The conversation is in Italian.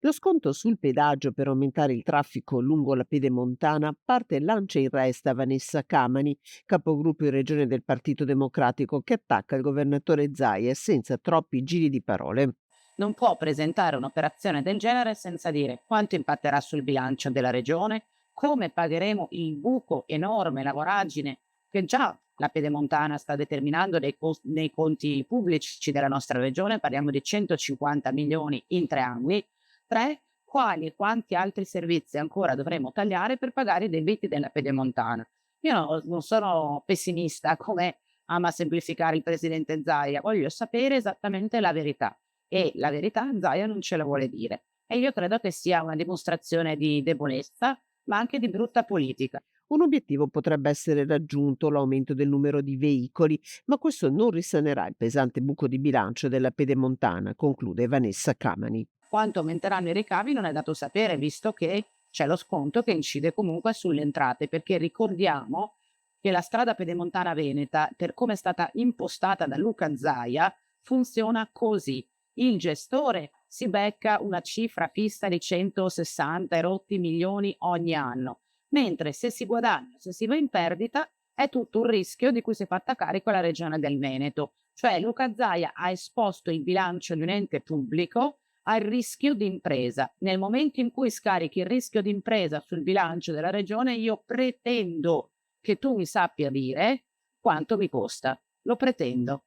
Lo sconto sul pedaggio per aumentare il traffico lungo la pedemontana parte lancia in resta Vanessa Camani, capogruppo in regione del Partito Democratico, che attacca il governatore Zaia senza troppi giri di parole. Non può presentare un'operazione del genere senza dire quanto impatterà sul bilancio della regione, come pagheremo il buco enorme, la voragine che già la Pedemontana sta determinando nei conti pubblici della nostra regione, parliamo di 150 milioni in 3 anni. Tre, quali e quanti altri servizi ancora dovremo tagliare per pagare i debiti della Pedemontana. Io non sono pessimista come ama semplificare il presidente Zaia, voglio sapere esattamente la verità e la verità Zaia non ce la vuole dire. E io credo che sia una dimostrazione di debolezza, ma anche di brutta politica. Un obiettivo potrebbe essere raggiunto, l'aumento del numero di veicoli, ma questo non risanerà il pesante buco di bilancio della pedemontana, conclude Vanessa Camani. Quanto aumenteranno i ricavi non è dato sapere, visto che c'è lo sconto che incide comunque sulle entrate, perché ricordiamo che la strada pedemontana veneta, per come è stata impostata da Luca Zaia, funziona così. Il gestore si becca una cifra fissa di 160 e rotti milioni ogni anno, mentre se si guadagna, se si va in perdita, è tutto un rischio di cui si è fatta carico la regione del Veneto. Cioè Luca Zaia ha esposto il bilancio di un ente pubblico al rischio di impresa. Nel momento in cui scarichi il rischio di impresa sul bilancio della regione, io pretendo che tu mi sappia dire quanto mi costa. Lo pretendo.